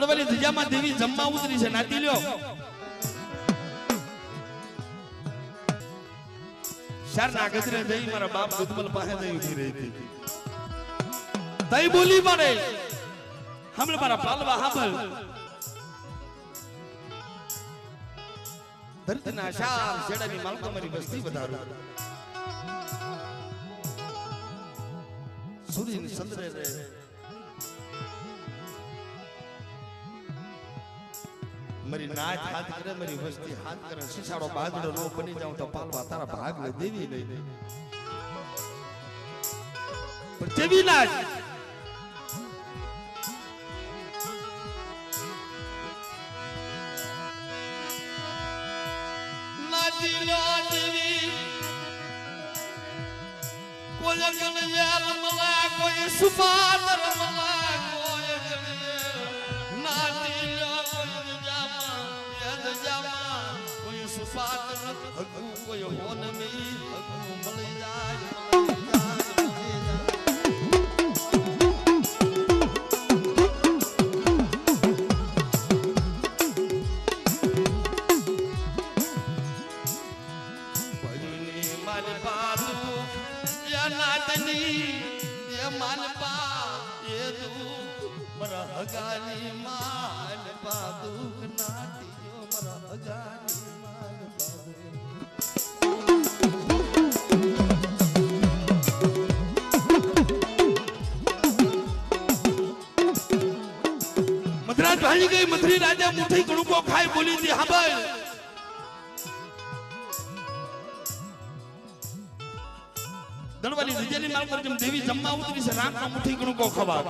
દળવાલી ધજામાં દેવી જમવા ઉતરી છે નાતી લ્યો શારના ગજરે જઈ મારા બાપ દુધમલ પાસે જઈ ઉભી રહી હતી તઈ બોલી પડે હમણે મારા પાલવા હાંભળ ધરતીના શાર શેડાની માલકો મારી વસ્તી વધારો સૂર્યની ચંદ્રે રે મારી નાચ હાથ કરે મારી વસ્તી હાથ કરે શીશાડો બાજડો નો બની જાઉં તો પાલવા તારા ભાગ લે દેવી લઈ લે પણ જેવી નાચ નાચીલો દેવી કોઈ ગણયાલ મલા કોઈ સુપાદર મલા કોઈ ગણયાલ નાચીલો કોઈ સુપાદર હગુ કોઈ હોનમી હગુ મળી જાય હગાની માલ પાદુક નાટીઓ મરા હગાની માલ મદ્રાસ ભાઈ ગઈ મધરી રાજા મુઠી કણુકો ખાઈ બોલી હતી હાંભળ દળવાલી વિજયની માલ પર જેમ દેવી જમવા ઉતરી છે રામ નો મુઠી કણુકો ખવા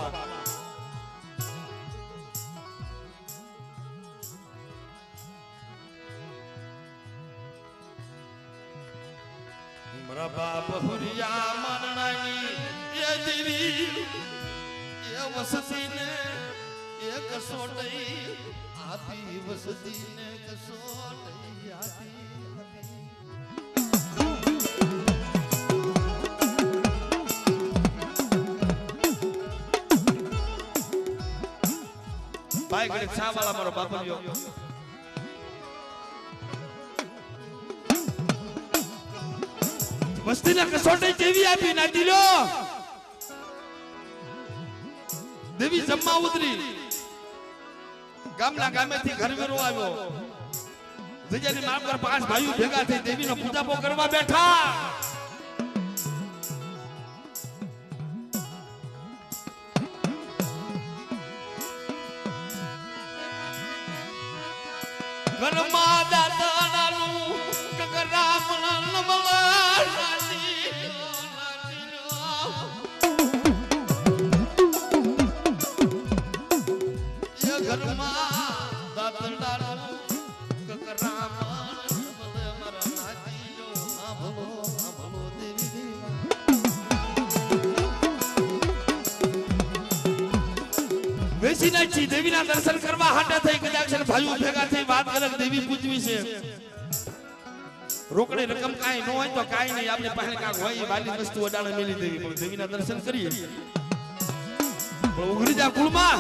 બાપ હુરિયા મરણાની એ દેવી એ વસતીને એક સોટઈ આપી વસતીને એક સોટઈ આપી ભાઈ ગણેશ શા વાળા મારો બાપ લ્યો વસ્તીના કસોટી જેવી આપી નાટી લો દેવી જમવા ઉતરી ગામના ગામેથી ઘર વેરો આવ્યો ધજાની માપ પર પાંચ ભાઈઓ ભેગા થઈ દેવીનો પૂજાપો કરવા બેઠા ઘરમાં દાદાનું કકરામ નમલા દેવીના દર્શન કરવા હાટે થઈ કદાક્ષર ભાઈઓ ભેગા થઈ વાત કરે દેવી પૂજવી છે રોકડે રકમ કાઈ ન હોય તો કાઈ નહીં આપણે પાસે કાક હોય વાલી વસ્તુ અડાણે મેલી દેવી પણ દેવીના દર્શન કરીએ પણ ઉઘરીજા કુળમાં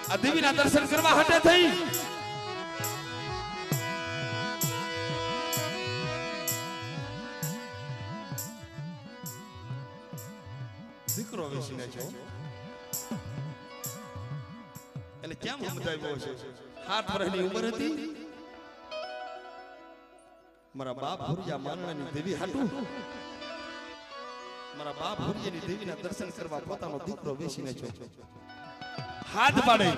આ દેવીના દર્શન કરવા હાટે થઈ દીકરો વેસીને છો એટલે કેમ સમજાવ્યો છે 7 વર્ષની ઉંમર હતી મારા બાપ ભુરિયા માનણાની દેવી હાટુ મારા બાપ ભુરિયાની દેવીના દર્શન કરવા પોતાનો દીકરો વેસીને છો હાથ પાડે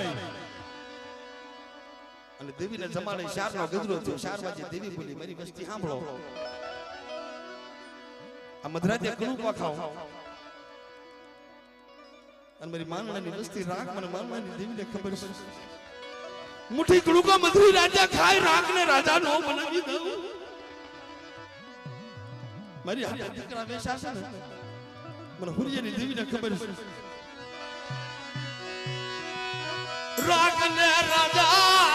અને દેવીને જમાડે શારનો ગજરો થયો શારવાજી દેવી બોલી મારી વસ્તી સાંભળો આ મધરાતે કણુકો ખાઓ અને મારી માનણાની વસ્તી રાખ મને માનણાની દેવીને ખબર છે મુઠી કણુકો મધરી રાજા ખાય રાખને રાજા નો બનાવી દઉં મારી હાથે દીકરા વેશા છે ને મને હુરિયાની દેવીને ખબર છે રાખને રાજા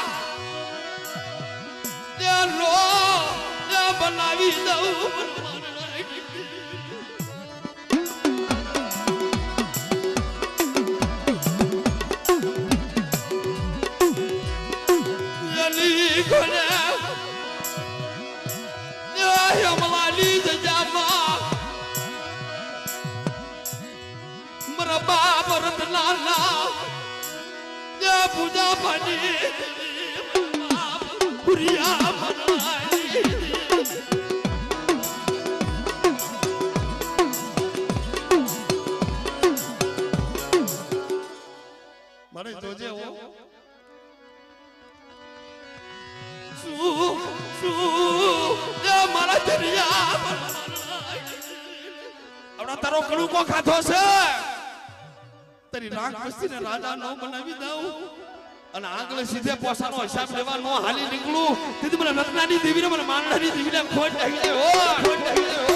દે લો દે બનાવી દઉં ઘરે યમલાલી જજામાં મારા બાપ રતનાના પૂજા પાની પુરિયા મને જોજે હો મારા દરિયા આપણા તારો કડુકો ખાધો છે તારી રાગ પસ્તી ને રાજા નો બનાવી દઉં અને આગળ સીધે પોસાનો હિસાબ લેવા નો હાલી નીકળું તેથી મને રત્નાની દેવીને મને માંડણાની દેવીને ખોટ લાગી ઓ ખોટ લાગી ઓ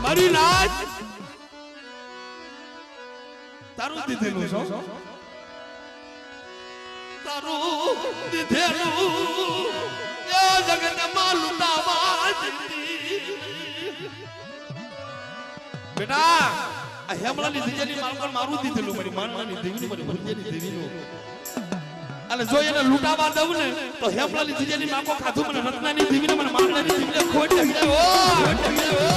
મારી નાચ તારું દીધેલું છો તારું દીધેલું એ જગત માં લૂંટાવા બેટા આ હેમલાની દીજેની માલકણ મારું દીધેલું મારી માનવાની દેવીનું મારી ભુજેની દેવીનું અને જો એને લૂંટાવા દઉં ને તો હેમલાની દીજેની માકો ખાધું મને રત્નાની દેવીને મને માનવાની દેવીને ખોટ લાગી જાય ઓ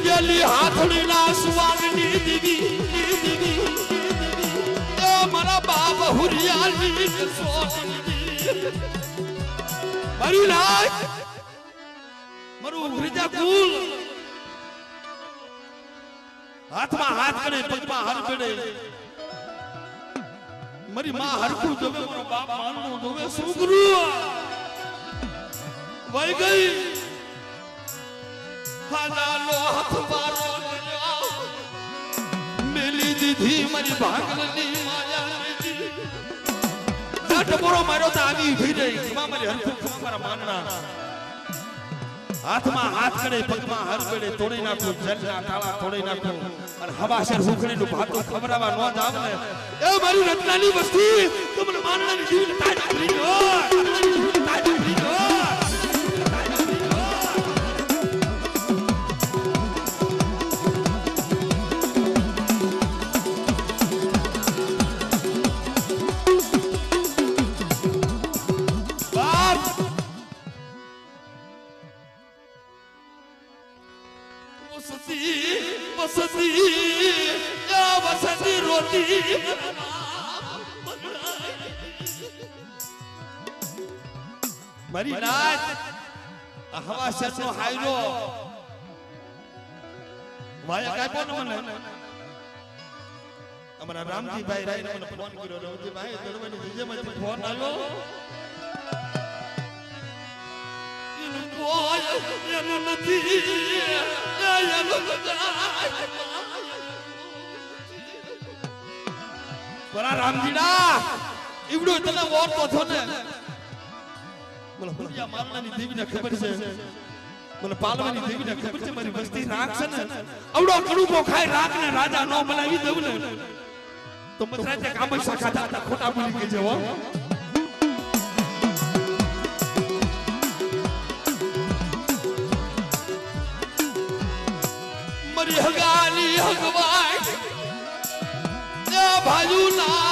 ગેલી હાથડી ના સુવાગની દીવી એ મારા બાપ હુરિયાની સોની મારી નાચ મારું ઉઘરીજા કુલ હાથમાં હાથ કરે પગમાં હાથ પડે મારી માં હરખું જોવે મારો બાપ માનવું જોવે શું કરું વહી ગઈ હાલાલો હથવારો મેલી દીધી મારી ભાગલની માયા ડબરો મારો તો આવી ઉભી રહી ખમા મારી હરખું ખમા મારા માનના હાથમાં હાથ કરે પગમાં હાર પડે તોડી નાખું જલના તાળા તોડી નાખું અને હવાસર હુખડીનું ભાતું ખબરાવા ન જાવ ને એ મારી રત્નાની વસ્તી તો મને માનનાની જીવને તાજા કરી દો તાજા કરી દો મારી નાચ હવા શરનો હાયરો વાયા કાપ્યો ને મને અમારા રામજીભાઈ રાયને મને ફોન કર્યો રામજીભાઈ દરવાની જીજેમાંથી ફોન આવ્યો એનું બોય એનું નથી એનું બરા રામજીડા ઈવડો તને વોર તો છો ને મને હુરિયા મારવાની દેવીને ખબર છે મને પાલવાની દેવીને ખબર છે મારી વસ્તી રાખ છે ને આવડો કડુકો ખાય રાખ ને રાજા નો બનાવી દઉં ને તો મતરાજે કામય શાખા દાતા ખોટા બોલી કે જેવો મરી હગાની હગવાય એ ભાજુ ના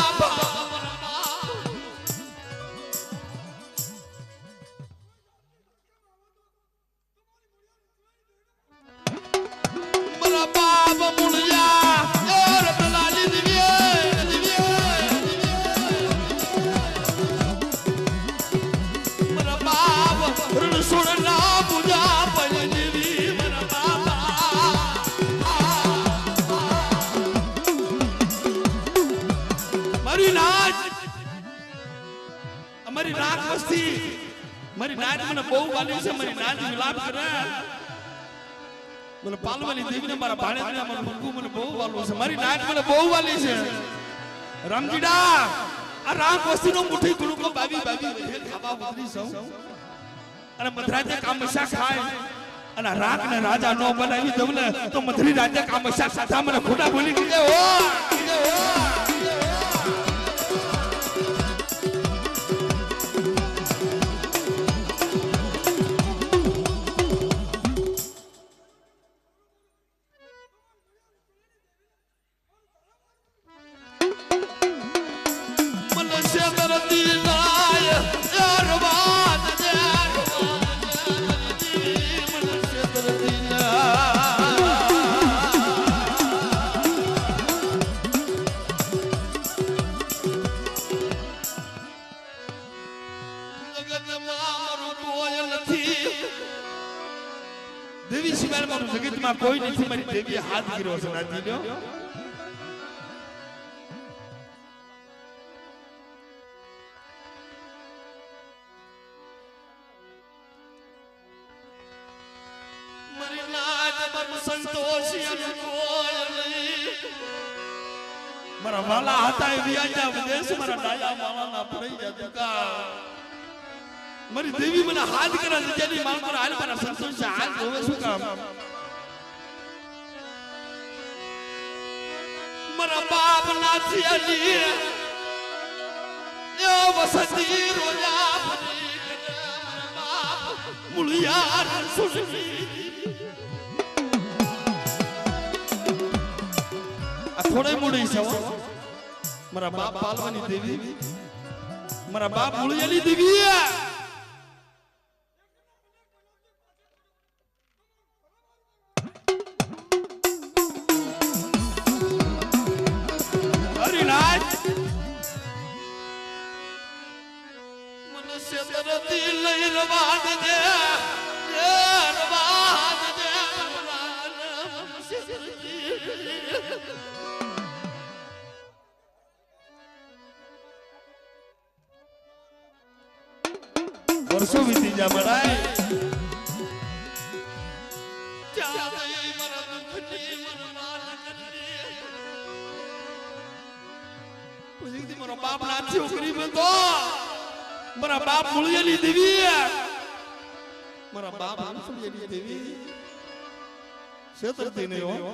મારી નાચ મને બહુ વાલી છે મારી નાચ વિલાપ કરે મને પાલવાની દેવીને મારા ભાણેજને મારું ભંગુ મને બહુ વાલું છે મારી નાચ મને બહુ વાલી છે રામજીડા આ રામ વસ્તીનો મુઠ્ઠી ગુણકો બાવી હેલ ખાવા ઉતરી સૌ અને મધરાજે કામશા ખાય અને રાગ ને રાજા નો બનાવી દઉં ને તો મધરી રાજે કામશા સાધા મને ખોટા બોલી કીધે ઓ દેવી સિવાય મારું જગતમાં કોઈ નથી મારી દેવીએ હાથ કર્યો છે નાજી લ્યો મારી નાચ પર સંતોષી અને કોયલી મારા વાલા હતા એ વિયાજા વિદેશ મારા ડાયા માવાના પડી જા દુકા મારી દેવી મને હાથ કરે જેની માલ પર હાલ મારા સંતોષ છે હાથ હોવે શું કામ મારા બાપ નાથી અલી એ વસતી રોજા ફરી મારા બાપ મુળિયાર સુની આ થોડે મુડી છે મારા બાપ પાલવાની દેવી મારા બાપ મુળિયાની દેવી વર્ષો વીતી જા મરાય મારો બાપ ના છોકરી બતો મારા બાપ મુળિયાની દેવી મારા બાપ મુળિયાની દેવી છેતરતી નહીં હો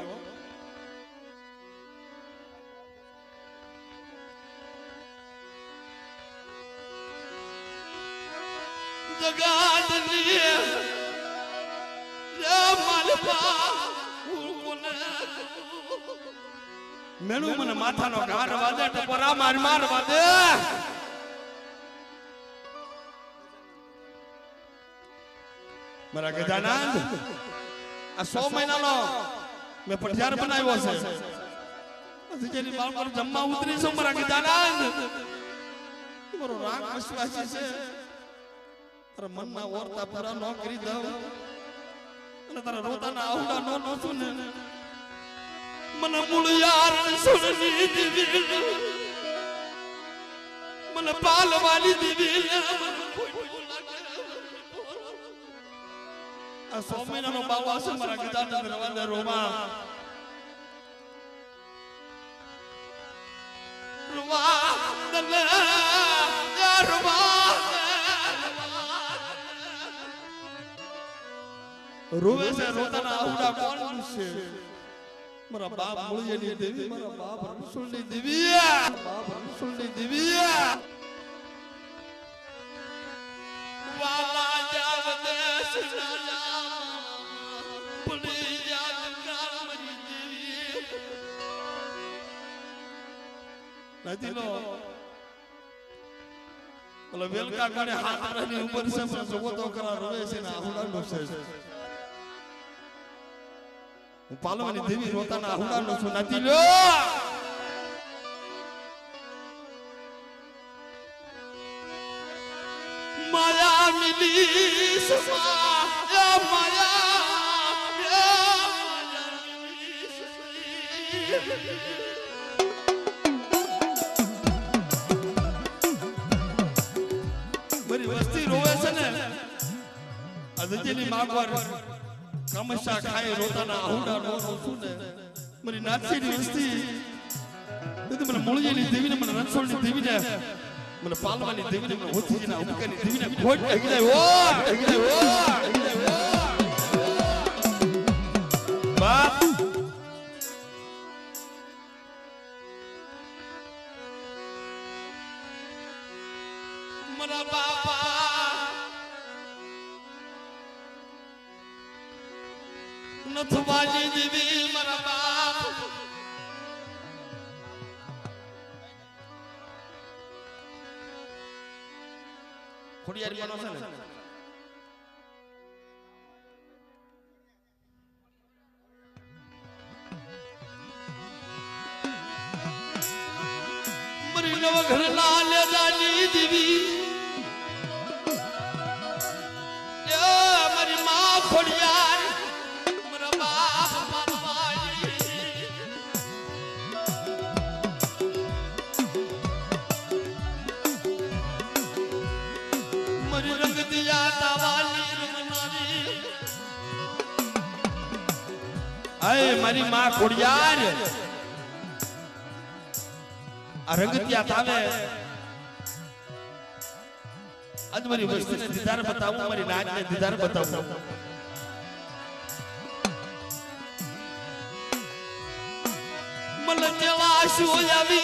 જગાદની રે માલપા મેણું મને માથાનો ઘાર વાદે ટપરા માર વાદે મારા ગજાનંદ આ 100 મહિનાનો મેં પટિયાર બનાવ્યો છે પછી જેની બાળ પર જમવા ઉતરી છું મારા ગજાનંદ મારો રાગ વિશ્વાસી છે તારા મનના ઓરતા પૂરા ન કરી દઉં અને તારા રોતાના આવડા નો છું ને મને મુળિયાર સુનની દીવી મને પાલવાની દીવી આ 100 મહિનાનો બાવા છે મારા ગજાનંદ રવાને રોમા રોવે છે રોતાના આવડા કોણ છે મારા બાપ મુળિયાની દેવી મારા બાપ રણછોડની દેવી વાલા જાવ દેશ ના પડી યાદ કર મારી દેવી નદીનો ઓલો વેલકા કાઢે હાથ રહી ઉપર છે પણ જોવો તો કરા રોવે છે ને આહુડાનો છે હું પાલવાની દેવી રોતાના આહુડાનો છું નથી લ્યો માયા મિલી સમા માયા મારી વસ્તી રોવે છે ને અદજેની માગવાર કમશા ખાય રોતાના આહુડા નો સુને મારી નાચીની વસ્તી તો મને મૂળજીની દેવીને મને રણછોડની દેવીને મને પાલવાની દેવીને મને હોથીજીના ઉપકારની દેવીને ખોટ લાગી જાય ઓ બાપ મરા બાપા નથવાલી દેવી મરા બાપ ખોડિયારી બનો છે ને મરી નવ ઘર લાલ દાની દેવી મારી માં ખોડિયાર મારા બાપ મારવાડી મારી રંગ દિયા તાવાલી રમનારી આય મારી માં ખોડિયાર આ રંગ દિયા તાવે आज मेरी वस्तु ने दीदार बताऊं मेरी नाच ने दीदार बताऊं मन जवाशु यावी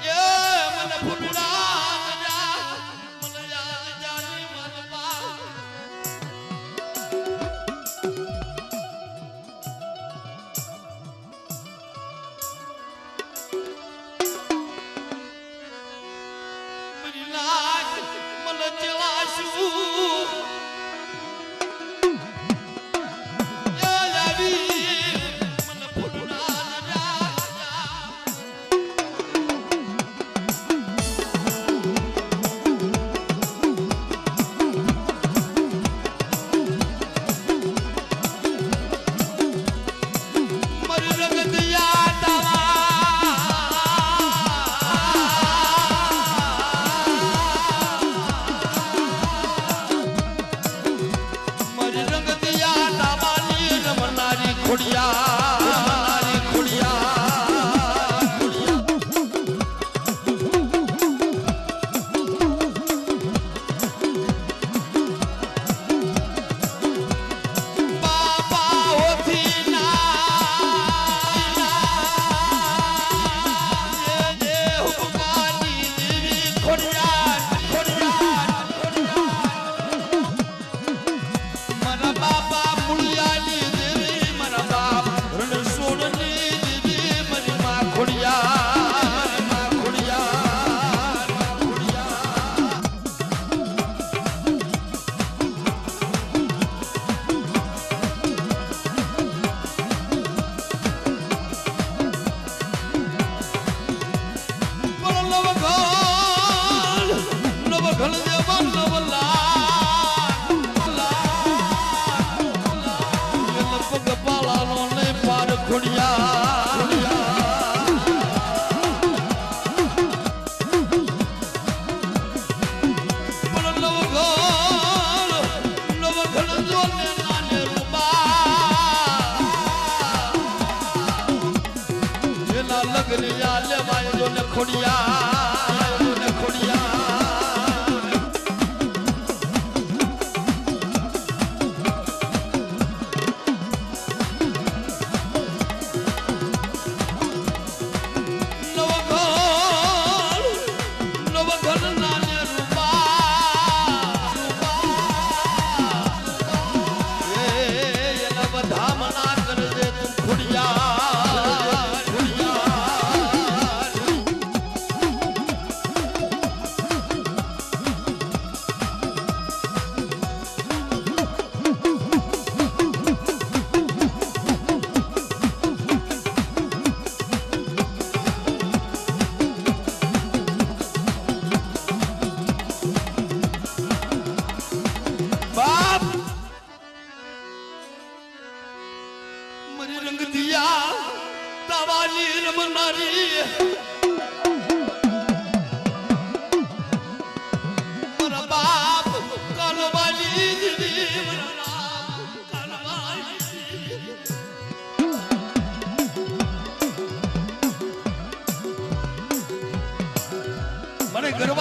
ये मन फुटना जा मन याद जानी मन बा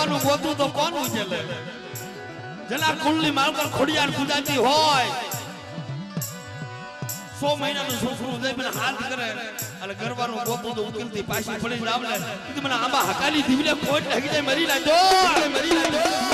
ગરવાનું ગોતું તો કોણ ઉજેલે જેના કુળની માલકર ખોડિયાર ગુજરાતી હોય 100 મહિનાનું છોકરું દે મને હાથ કરે અને ગરવાનું ગોતું તો ઉકેલતી પાછી પડી જાવ ને કીધું મને આંબા હકાલી દીવલે કોટ લાગી જાય મરી લાજો મરી લાજો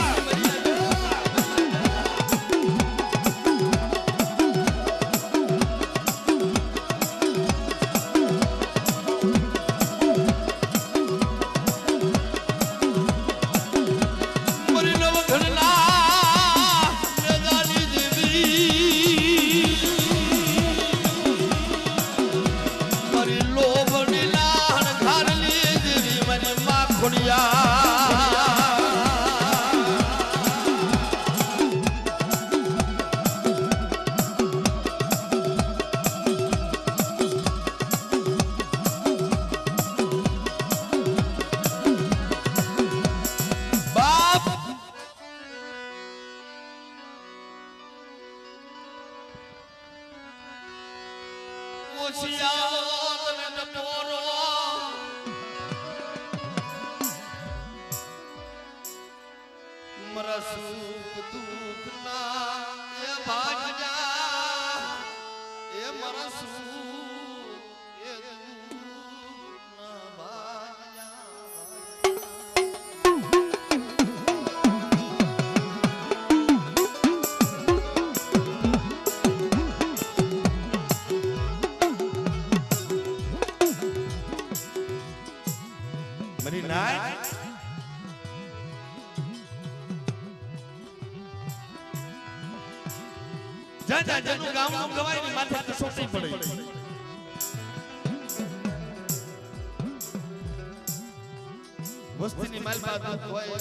વસ્તીની માલપા દુઃખ હોય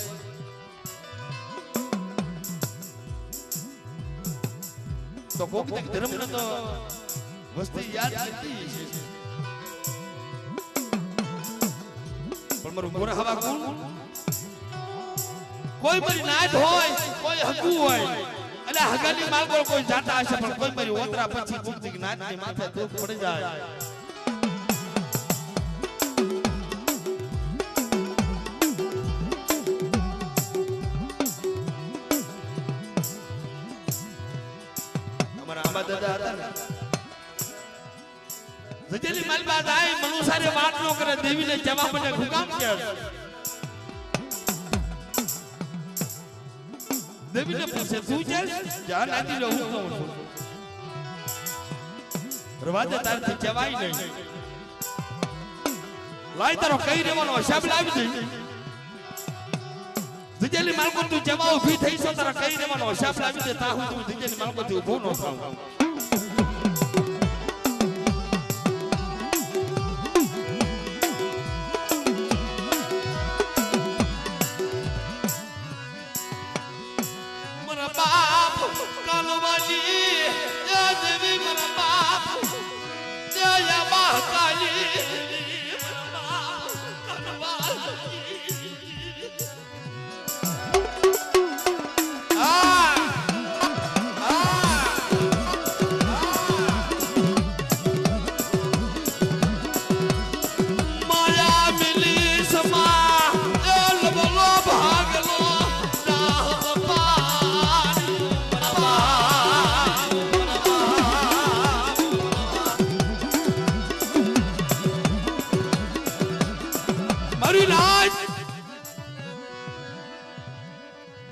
તો કોક ધર્મને તો વસ્તી યાદ નથી પણ મારું ગોરા હવા કોણ કોઈ મારી નાત હોય કોઈ હકુ હોય અને હગાની માલકો કોઈ જાતા હશે પણ કોઈ મારી ઓતરા પછી ગુપ્તી નાતની માથે દુઃખ પડી જાય જજેલી માલબા જાય મનુસારે વાત નો કરે દેવીને જવાબ મને હુકામ કે દેવીને પૂછે તું છે જા નાતી રહું કહું છું રવાજે તારથી જવાય નહીં લાય તારો કઈ રહેવાનો હિસાબ લાવી દે જજેલી માલકો તું જવા ઊભી થઈ છો તારા કઈ રહેવાનો હિસાબ લાવી દે તા હું તું જજેલી માલકો થી ઊભો ન થાઉં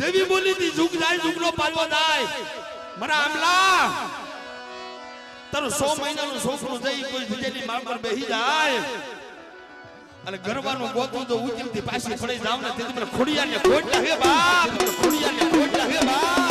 દેવી બોલી તી ઝુક જાય ઝુકનો પાલવો જાય મારા આમલા તારું 100 મહિનાનું છોકરું જઈ કોઈ જજેલી માળ પર બેહી જાય અને ગરવાનું ગોતું તો ઉચીલથી પાછી પડી જાવ ને તેથી મને ખોડિયાને ખોટ લાગે બાપ ખોડિયાને ખોટ લાગે બાપ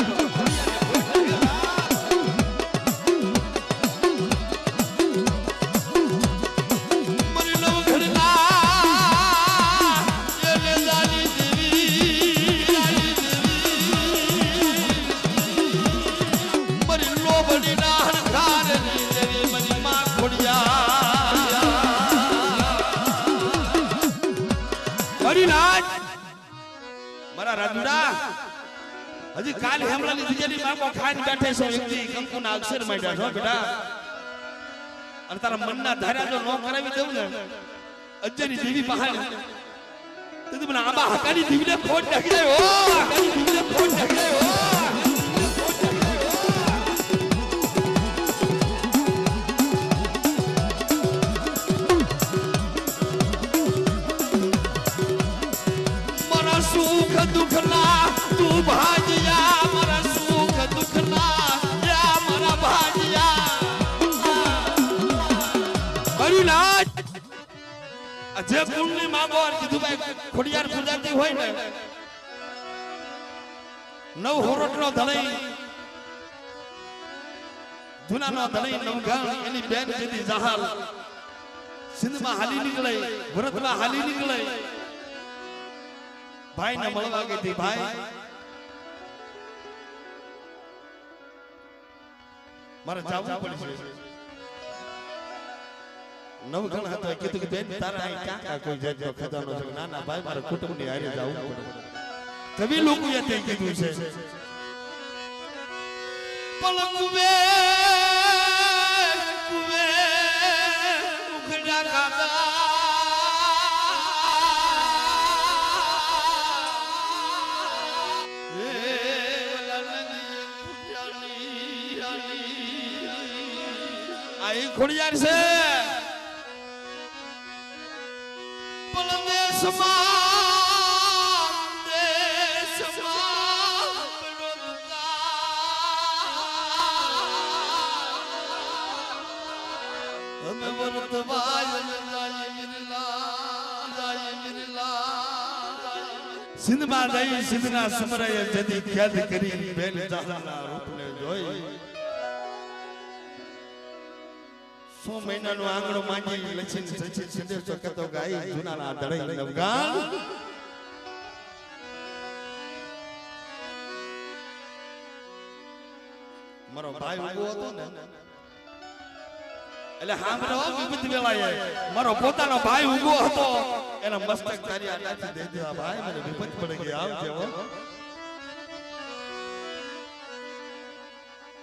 હજી કાલ હેમલાની દીજેની મામો ખાઈને બેઠે છો એકથી કંકુના અક્ષર માંડ્યા છો બેટા અને તારા મનના ધાર્યા જો નો કરાવી દઉં ને અજ્જની દેવી પહાડ તે મને આબા હકાની દીવીને ખોટ નાખી દે ઓ હકાની દીવીને ખોટ નાખી દે ઓ મારા સુખ દુખના તું ભાજિયા મારા સુખ દુખના યા મારા ભાજિયા હરિનાથ જે કુળની માંગો કીધું ભાઈ ખોડિયાર ગુજરાતી હોય ને નવ હોરટનો ધણી જૂનાનો ધણી નવઘણ એની બેન જેથી જહાલ સિંધમાં હાલી નીકળે ભરતમાં હાલી નીકળે ભાઈ ને મળવા ગઈ હતી ભાઈ મારે જાવું પડશે નવઘણ હતો કીધું કે બેન તારા અહીં કાકા કોઈ જાતનો ખજાનો છે ના ના ભાઈ મારા કુટુંબની હારે જાવું પડે કવિ લોકોએ તે કીધું છે પલંગ વે કુવે ઉખડા કાકા આઈ ખોડિયાર છે પલંગે સમાન દેશમાં બડોદકા અમે વરતવાય જાય મિરલા સિંધમાં જઈ સિંધના સમરાય જદી ખ્યાદ કરી બેન જાહના રૂપને જોઈ 100 મહિનાનો આંગણો માંગી લક્ષિન સચિન સંદેશો કતો ગાઈ જૂનાના ધડઈ નવગાન મારો ભાઈ ઉભો હતો ને એટલે હામરો વિપત વેલાએ મારો પોતાનો ભાઈ ઉભો હતો એના મસ્તક તારી આડાથી દે દેવા ભાઈ મને વિપત પડી ગઈ આવજે હો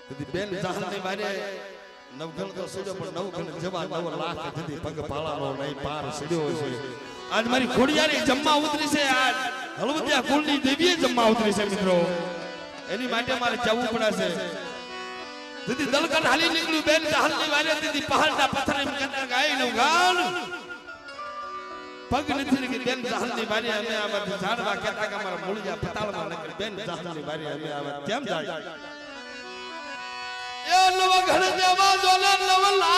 કદી બેન જાહલની મારે નવઘણ તો સીડો પણ નવઘણ જવા 9 લાખ જદી પગ પાળાનો નહીં પાર સીડ્યો છે આજ મારી ખોડિયારી જમ્મા ઉતરી છે આજ હળવદિયા કુળની દેવીએ જમ્મા ઉતરી છે મિત્રો એની માટે મારે જવું પડશે દીદી દલકન હાલી નીકળ્યું બેન જાહલની વારે દીદી પહાડના પથ્થર એમ કહેતા ગાય નવઘણ પગ નથી કે બેન જાહલની વારે અમે આવા ઝાડવા કહેતા કે અમારા મૂળિયા પતાળમાં નકર બેન જાહલની વારે અમે આવા કેમ જાય એ નવઘણ દેવા જોલે નવલા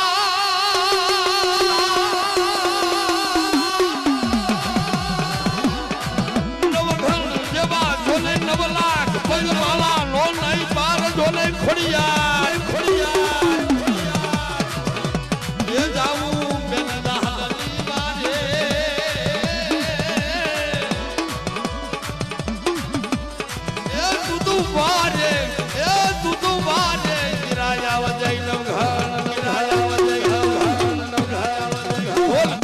નવઘણ દેવા જોલે નવલાખ પગવાળા નો નહીં પાર જોલે ખોડિયાર ખોડિયાર એ જાવું બેન જાહલની વારે એ તું વારે એ તું વારે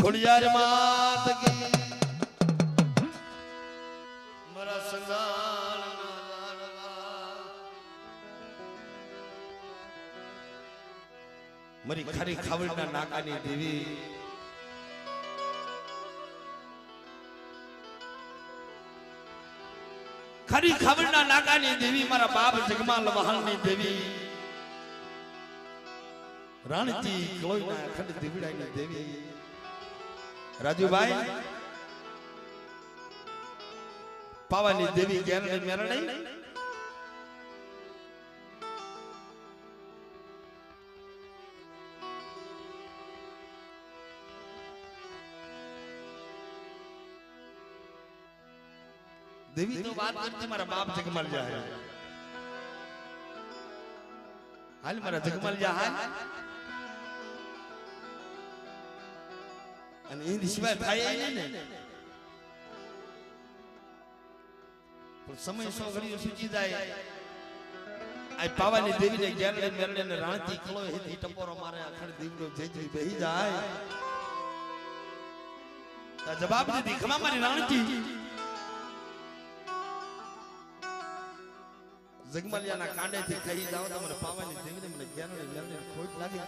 ખોડિયાર માત કી મારા સંગાલ મારી ખારી ખાવડના નાકાની દેવી ખારી ખાવડના નાકાની દેવી મારા બાપ જગમાલ વહાણની દેવી રાણજી કલોઈના અખંડ દીવડાઈની દેવી રાજુભાઈ પાવાની દેવી જ્ઞાનની મેરણી દેવી તો વાત કરતી મારા બાપ જગમાલ જાય હાલ મારા જગમાલ જા હાલ અને એ સિવાય થાય નહીં ને પણ સમય સો ઘડીઓ સૂચી જાય આ પાવાની દેવીને જ્ઞાનને મેરણે રાણતી કલો હેતી ટપોરો મારે અખંડ દીવડો જેજી બેહી જાય તા જવાબ દીધી ખમા મારી રાણતી જગમલિયાના કાંડેથી કહી જાવ તો મને પાવાની દેવીને મને જ્ઞાનને મેરણે ખોટ લાગે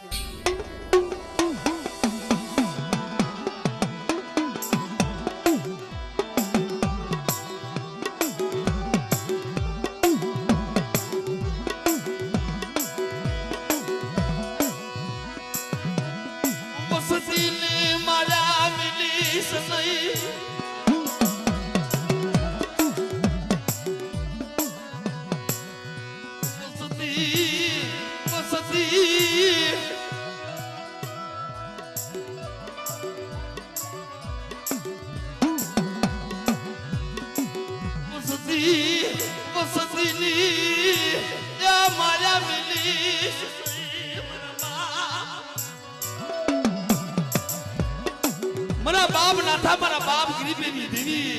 મારા બાપ નાથા મારા બાપ ગરીબેની દેવી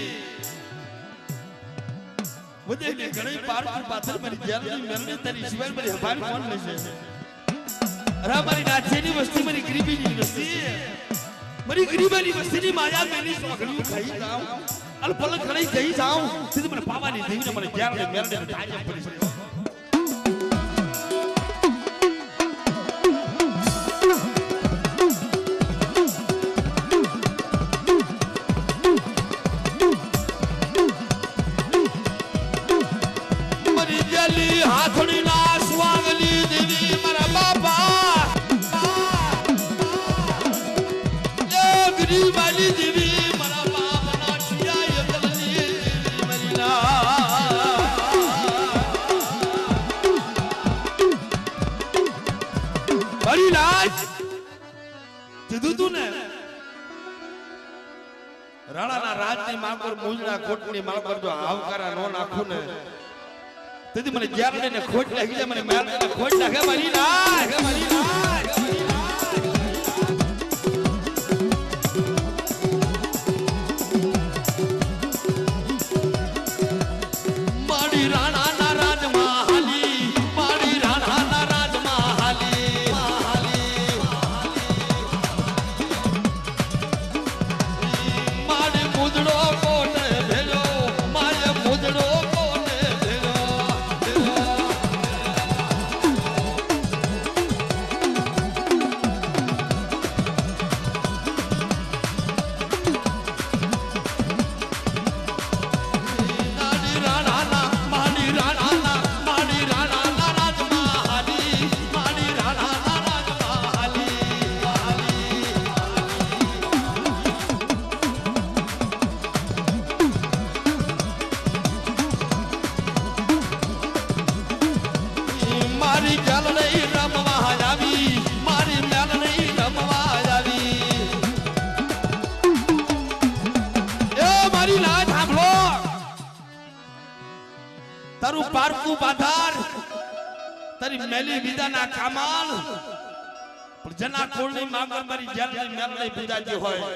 વધે ને ઘણી પારકું પાથર મારી જેલની મેલની તારી સિવાય મારી હભાન કોણ લેશે અરે મારી નાથેની વસ્તી મારી ગરીબીની વસ્તી મારી ગરીબાની વસ્તીની માયા મેની સોગળિયું ખાઈ જાઉં અલ પલક ખણી ગઈ જાઉં સીધી મને પાવાની દેવીને મને જેલની મેલની ટાળિયા પડી છે રાણાના રાજની માગર મૂળના કોટની માગર જો આવકારા નો નાખું ને તેથી મને જ્યારને ને ખોટ લાગી જાય મને મેલને ખોટ લાગે મારી ના મારી રાણાના રાજમાં હાલી મારી રાણાના રાજમાં હાલી મુદડો કોને ભેલો મારે મુદડો કોને ભેલો મારી રાણાના રાજમાં હાલી મારી રાણાના રાજમાં હાલી મારી ચાલ નહીં રમવા આવી મારી મેલ નહીં રમવા આવી એ મારી ના સાંભળો તારું પારકું બાધાર તારી મેલી વિદાના કામાલ જના કોળની માગર મારી જેલની મેલ નહીં પૂજાતી હોય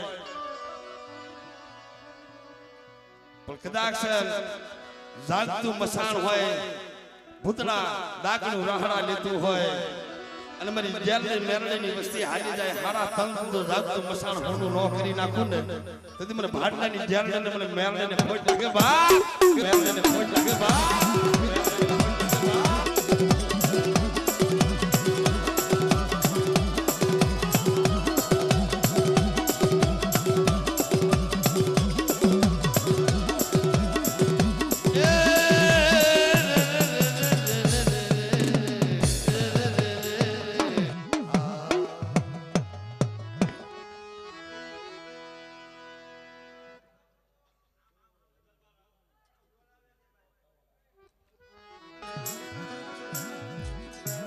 પણ કદાચ જાગતું મસાણ હોય ભૂતના ડાકનું રાહડા લેતું હોય અને મારી જેલની મેરણીની વસ્તી હાલી જાય હારા તંગ જાગતું મસાણ હોનું ન કરી નાખું ને તેથી મને ભાડલાની જેલને મને મેરણીને ખોટ લાગે બા મેરણીને ખોટ લાગે બા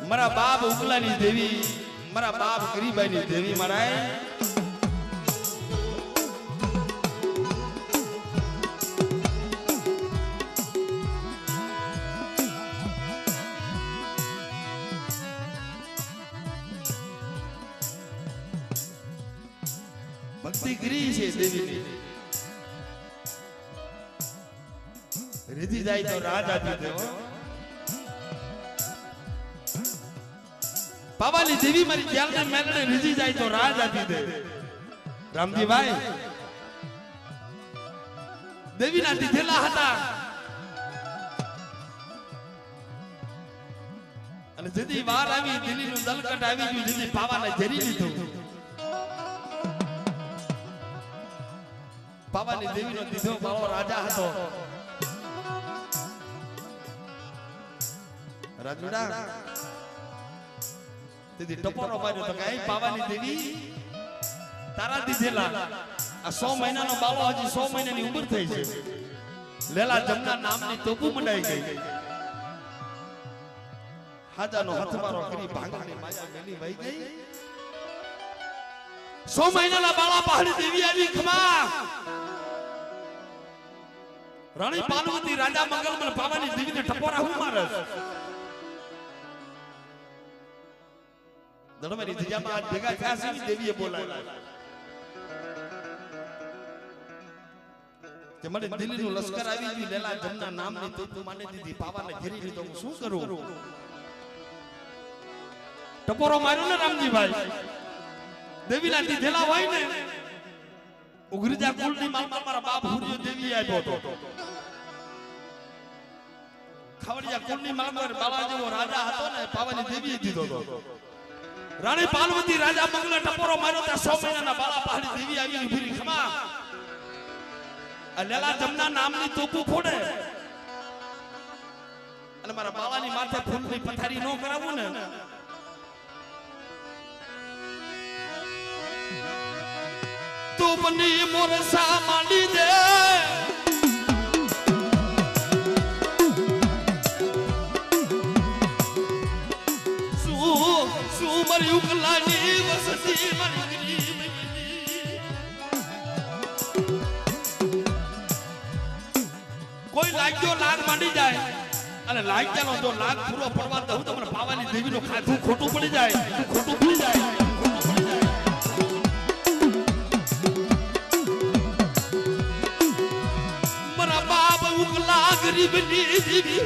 મારા બાપ ઉગલાની દેવી મારા બાપ ગરીબાની દેવી મારા ભક્તિ કરી છે દેવીની રીધી જાય તો રાજ આપી દેવો પાવાની દેવી મારી જેલને મેલને રીજી જાય તો રાજ આપી દે રામજીભાઈ દેવીના દીધેલા હતા અને જેથી વાર આવી દિલ્હીનું દલકટ આવી ગયું જેથી પાવાને ઝેરી લીધું પાવાની દેવીનો દીધો બાળો રાજા હતો રાજુડા તેથી ટપોરો માર્યો તો કે પાવાની દેવી તારા દીધેલા આ 100 મહિનાનો બાળો હજી 100 મહિનાની ઉંમર થઈ છે લેલા જમના નામની તોપુ મંડાઈ ગઈ હાજાનો હથમારો કરી ભાંગવાની માયા મેલી વઈ ગઈ 100 મહિનાના બાળા પહાડી દેવી આવી ખમા રાણી પાર્વતી રાજા મંગલમલ પાવાની દેવીને ટપોરા હું મારસ દડમેની જગ્યામાં આજ ભેગા થયા છે દેવીએ બોલાવ્યા કે મને દિલ્હીનું લશ્કર આવી ગયું લેલા જમના નામની તો તું માને દીધી પાવાને ઘેરી લીધો હું શું કરું ટપોરો માર્યો ને રામજીભાઈ દેવીના દીધેલા હોય ને ઉગરીજા કુળની માલમાં મારા બાપ હુરિયો દેવી આવ્યો હતો ખાવડિયા કુળની માલમાં બાળા જેવો રાજા હતો ને પાવાની દેવીએ દીધો હતો રાણી પાર્વતી રાજા મંગલા ટપોરો માર્યો ત્યાં 100 મહિનાના બાળા પહાડી દેવી આવી ઉભી ખમા આ લેલા જમના નામની તોપુ ફોડે અને મારા બાળાની માથે ફૂલની પથારી નો કરાવું ને તો બની મોરસા માંડી દે શું મારી ઉકલાની વસતી મારી કોઈ લાગ્યો લાગ માંડી જાય અને લાગ્યાનો જો લાગ પૂરો પડવા દઉં તો મને પાવાની દેવીનો ખાધું ખોટું પડી જાય ખોટું પડી જાય મારા બાપ ઉકલા ગરીબની દેવી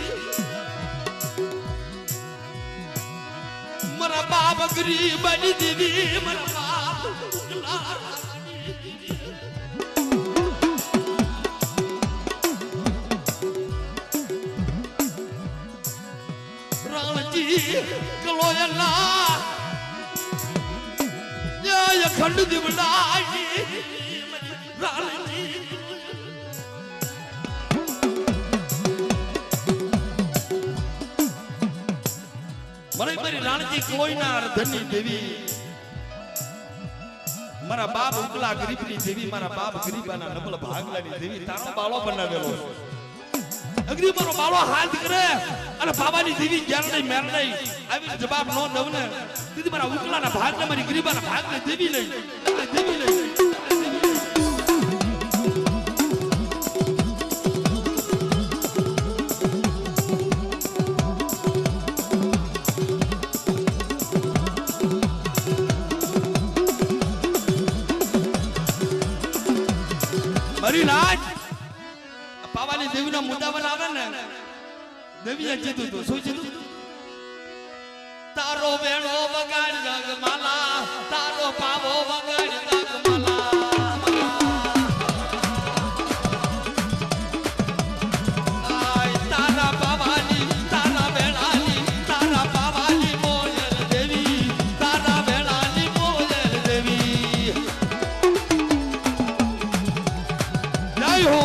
મારા બાપ ગરીબની દેવી મારા બાપ ઉકલા કલોયલા ન્યાય ખંડ દીવડાઈ રાણી મારી રાણજી કલોયના ધની દેવી મારા બાપ ઉકલા ગરીબની દેવી મારા બાપ ગરીબાના નબળ ભાગલાની દેવી તારો બાળો બનાવેલો અગ્રી મારો બાળો હાથ કરે અને બાબાની દેવી જ્ઞાનની મેરણી આવી જવાબ નો દઉં ને દીદી મારા ઉકલાના ભાગને મારી ગરીબાના ભાગને દેવી લઈ મારી રાજ પાવાની દેવીનો મુદ્દાવર આવે ને દેવીએ કીધું તું શું કીધું તારો વેણો વગાડ ગગમાલા તારો પાવો વગાડ ગગમાલા આય તારા પાવાની તારા વેણાની તારા પાવાની મોજલ દેવી તારા વેણાની મોજલ દેવી જય હો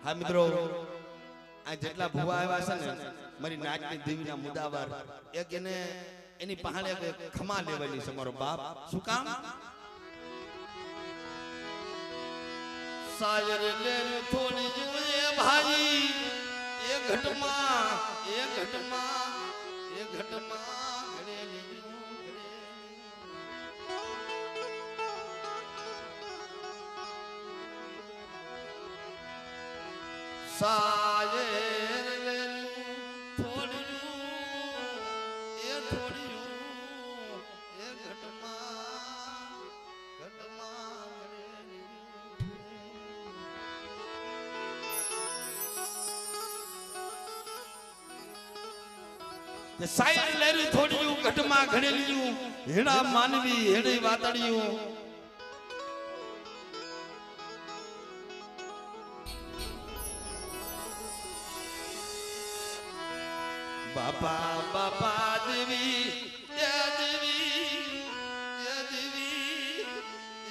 હા મિત્રો આ જેટલા ભુવા આવ્યા છે ને મારી નાચની દેવીના મુદ્દાવાર એક એને એની પહાડે ખમા લેવાની છે મારો બાપ શું કામ સાયર લે થોડી જોઈએ ભાઈ એ ઘટમાં ઘડેલી સાયર લે થોડી એ ઘટમાં સાયર લેરી થોડી ઘટમાં ઘડેલી હેડા માનવી હેડે વાતડિયું બાપા બાપા દેવી એ દેવી એ દેવી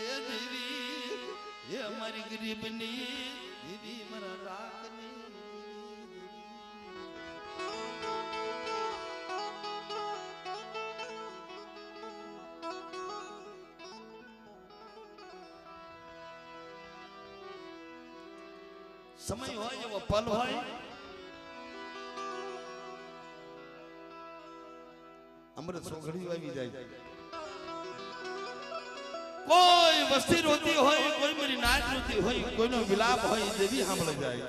એ દેવી એ મારી ગરીબની દેવી મારા રાખની સમય હોય એવો પલ હોય અમૃત સોગડી આવી જાય કોઈ વસ્તી રોતી હોય કોઈ મારી નાચ રોતી હોય કોઈનો વિલાપ હોય દેવી સાંભળી જાય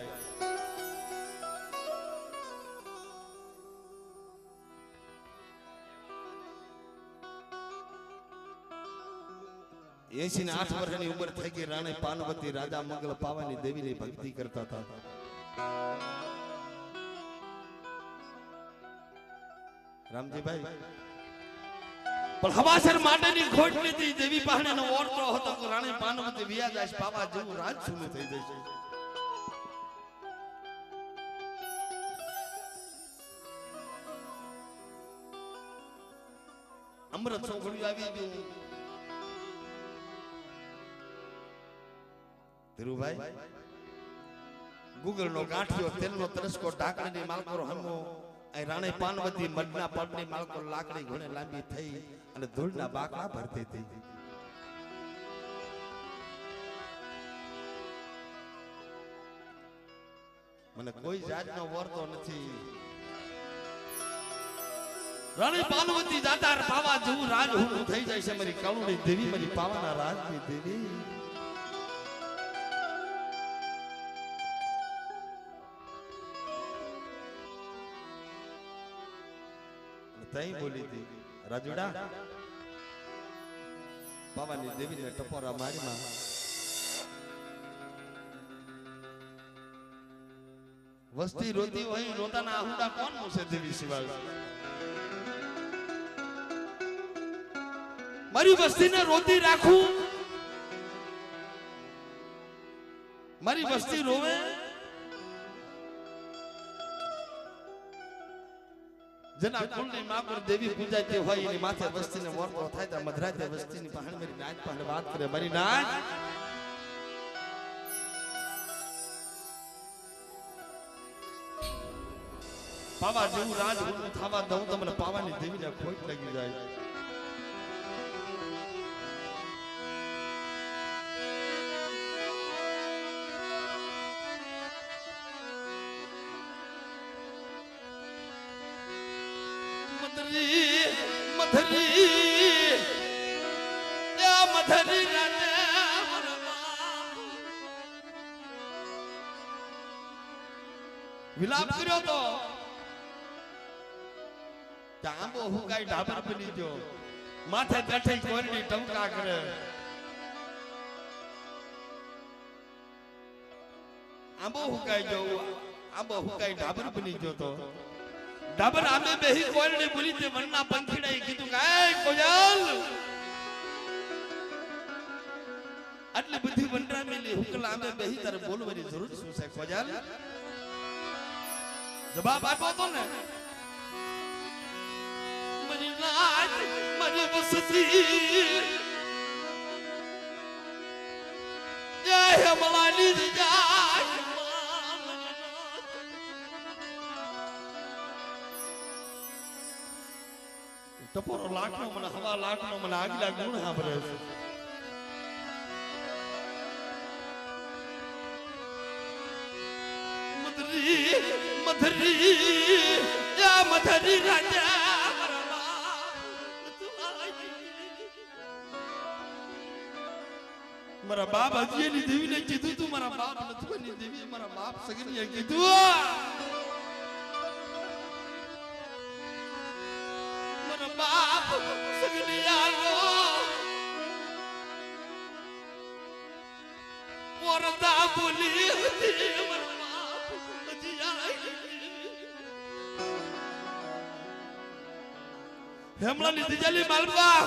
એસી ને 8 વર્ષની ઉંમર થઈ ગઈ રાણી પાનવતી રાજા મંગલ પાવાની દેવીની ભક્તિ કરતા હતા રામજીભાઈ પણ હવાસર માટેની ખોટ લીધી દેવી પાહણીનો ઓરતો હતો કે રાણી પાનવતી વિયા જાય પાવા જેવું રાજ સુનું થઈ જશે અમૃત સોગડી આવી ગયું ધીરુભાઈ ગૂગલ નો ગાંઠિયો તેલનો તરસકો ઢાકણીની માલકો હમો આ રાણી પાનવતી મડના પડની માલકો લાકડી ઘોડે લાંબી થઈ અને ધૂળના બાકડા ભરતી હતી મને કોઈ જાતનો વર્તો નથી રાણી પાનવતી જાતા પાવા જેવું રાજ હું થઈ જાય છે મારી કાળુની દેવી મારી પાવાના રાજની દેવી તઈ બોલી હતી રાજુડા પાવાની દેવીને ટપોરા મારીમાં વસ્તી રોતી હોય રોતાના આહુડા કોણ મૂસે દેવી સિવાય મારી વસ્તીને રોતી રાખું મારી વસ્તી રોવે જેના કુળની માગર દેવી પૂજાતી હોય એની માથે વસ્તીને વર્તો થાય તો મધરાતે વસ્તીની પહાડ મારી નાચ પહાડ વાત કરે મારી નાચ પાવા જેવું રાજ હું થવા દઉં તમને પાવાની દેવીને ખોટ લાગી જાય વિલાપ કર્યો તો આંબો હુકાઈ ઢાબર બની ગયો માથે બેઠી કોરડી ટમકા કરે આંબો હુકાઈ ગયો આંબો હુકાઈ ઢાબર બની ગયો તો ઢાબર આમે બેહી કોરડી બોલી તે વનના પંખીડાએ કીધું કે એ કોયલ આટલી બધી વનરા મેલી હુકલ આમે બેહી તારે બોલવાની જરૂર શું છે કોયલ જવાબ આપ્યો તો ને મારી નાચ મારી વસતી જય હમલાની જાય ટપોરો લાખનો મને હવા લાખનો મને આગલા ગુણ સાંભળે છે મધરી યા મધરી રાજા મારા બાપ અજીની દેવીને કીધું તું મારા બાપ નથવાની દેવી મારા બાપ સગનીએ કીધું મારા બાપ સગનીયાનો વરદા બોલી હતી હેમલાની દિજાલી માલપા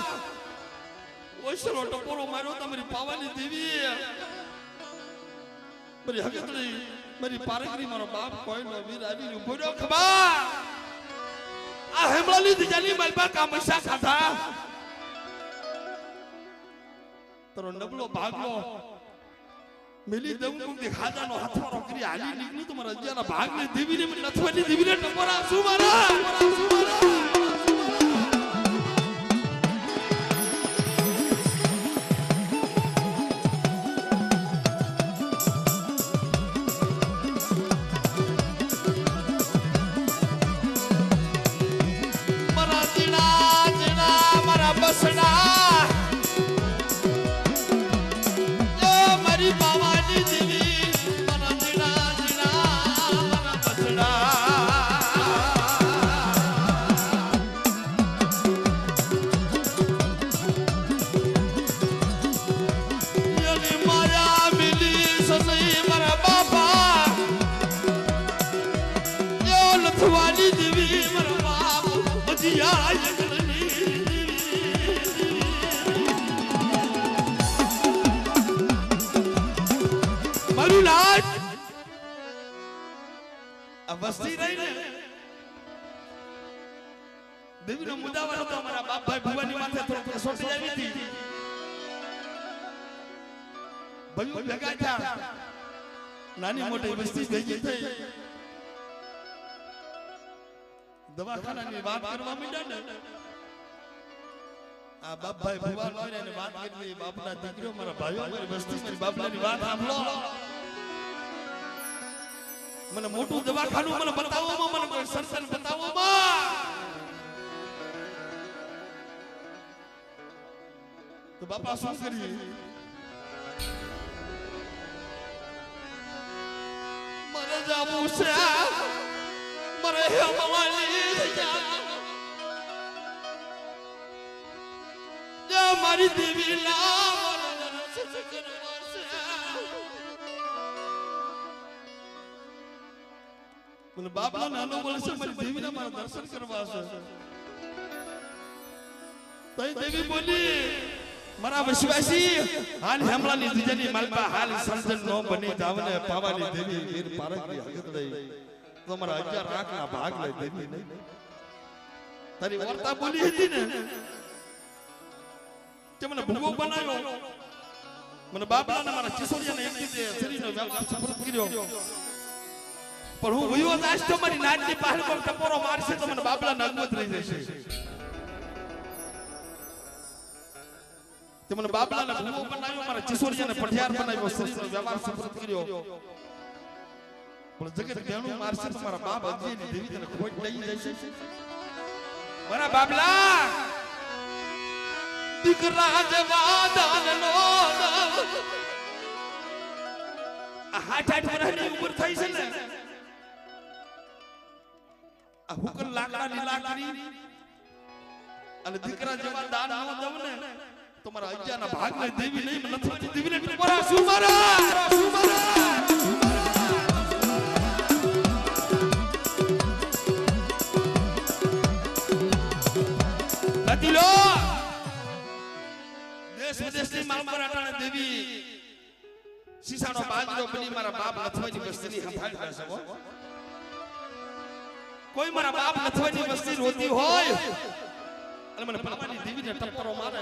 ઓશરો ટપોરો માર્યો તમારી પાવાની દેવી મારી હકતડી મારી પારગરી મારો બાપ કોઈનો વીર આવીને ઉભો રહ્યો ખબા આ હેમલાની દિજાલી માલપા કામશા ખાધા તારો નબળો ભાગલો મેલી દઉં તું કે ખાજાનો હથવારો કરી હાલી નીકળ્યું તો મારા અજ્જાના ભાગને દેવીને મને નથવાની દેવીને ટપોરા શું મારા મરાતીના આ વસ્તી રહી ને દેવીનો મુદાવાર હતો અમારા બાપભાઈ ભુવાની માથે થોડો કસોટી આવી હતી ભાઈઓ ભેગા થયા નાની મોટી વસ્તી ભેગી થઈ દવાખાનાની વાત કરવા માંડ્યા ને આ બાપભાઈ ભુવાન હોય ને વાત કરી બાપના દીકરીઓ મારા ભાઈઓ મારી વસ્તી મારી બાપલાની વાત સાંભળો મને મોટું દવાખાનું મને બતાવો મને કોઈ સરસન બતાવો તો બાપા શું કરીએ મરે જાવું છે મરે હમવાલી જા મારી દેવી ના મને બાપા નાનો બોલશે મારી દેવીના મારા દર્શન કરવા છે તઈ દેવી બોલી મારા વિશ્વાસી હાલ હેમલાની દીજની માલપા હાલ સંજન નો બની જાવને પાવાની દેવી વીર પારકની હકત લઈ તો મારા 11 આંખના ભાગ લઈ દેવી નહીં તારી વાર્તા બોલી હતી ને કે મને ભૂગો બનાવ્યો મને બાપલાને મારા ચિસોડિયાને એક રીતે શરીરનો વ્યાપ સફળ કર્યો પણ હું વયો દાસ તો મારી નાની બહાર પર ટપોરો મારશે તો મને બાપલા નગમત રહી જશે તે મને બાપલાને ભૂવો બનાવ્યો મારા ચિસોડિયાને પઠિયાર બનાવ્યો શરીરનો વ્યવહાર સફળ કર્યો પણ જગત ગણું મારશે તો મારા બાપ અજયની દેવી તને ખોટ લઈ જશે મારા બાપલા દીકરા જવાદાનનો આ 8 વર્ષની ઉંમર થઈ છે ને આ હુકર લાકડાની લાકડી અને દીકરા જેવા દાન ન દઉં ને તો મારા અજ્જાના ભાગને દેવી નહીં નથી દેવીને મારા શું મારા લતીલો દેશ વિદેશની માંગ પર અટાણે દેવી સીસાનો બાજરો બની મારા બાપ લથવાની વસ્તી સંભાળી બેસે કોઈ મારા બાપ લથવાની વસ્તી રોતી હોય અને મને પાવાની દેવીને ટપરો મારે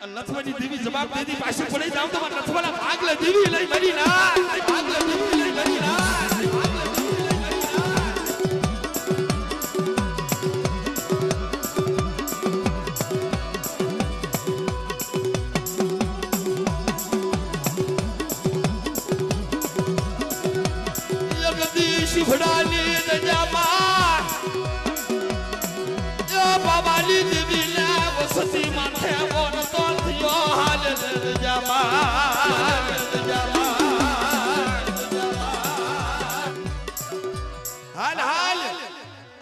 અને લથવાની દેવી જવાબ દેતી પાછી પડી જાવ તો મારા લથવાના ભાગ લે દેવી લઈ મરી ના ભાગ લે દેવી લઈ મરી ના ઘોડાની દજામાં જો બાબાની દેવીના વસતી માથે બોન તો થયો હાલ દજામાં હાલ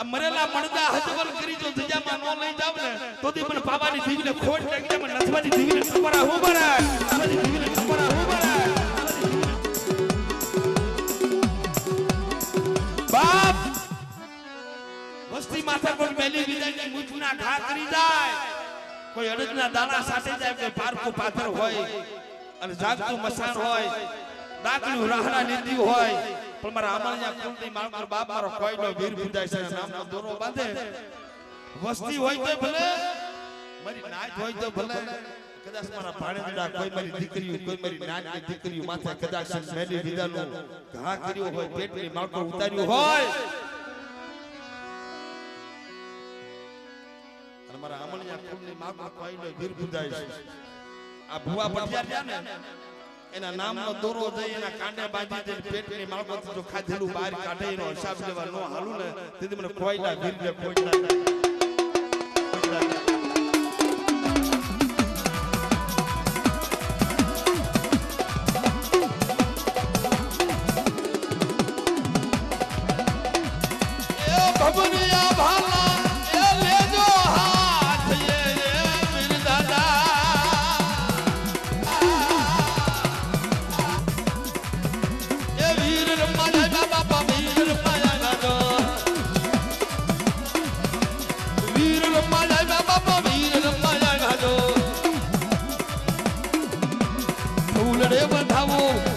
મરેલા પડદા હજવર કરી જો દજામાં નો લઈ જાવ ને તો તી મને બાબાની દેવીને ખોટ લાગી જાય મને નથવાની દેવીને ખબરા હું બરા નથવાની દેવીને ખબરા હું બરા બાપ વસ્તી માથે પર મેલી વિદાયની મુઠના ઘા કરી જાય કોઈ અડદના દાણા સાટે જાય કે પારકો પાથર હોય અને જાગતું મસાન હોય ડાકનું રાહડા નીતિ હોય પણ મારા આમળિયા કુલની માર બાપ મારો કોઈનો વીર બુજાય છે નામનો દોરો બાંધે વસ્તી હોય તો ભલે મારી નાચ હોય તો ભલે કદાચ મારા ભાણેજડા કોઈ મારી દીકરીઓ કોઈ મારી નાની દીકરીઓ માથે કદાચ મેલી વિદાનો ઘા કર્યો હોય પેટની માળકો ઉતાર્યો હોય અને મારા આમળિયા કુલની માગો કોઈનો વીર બુજાય છે આ ભુવા પઠિયાર રહ્યા ને એના નામનો દોરો જઈ એના કાંડે બાંધી દે પેટની માળકો જો ખાધેલું બહાર કાઢે એનો હિસાબ લેવા નો હાલું ને તેથી મને કોઈના વીરને કોઈના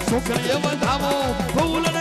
છોકરીએ બંધાવો ફૂલ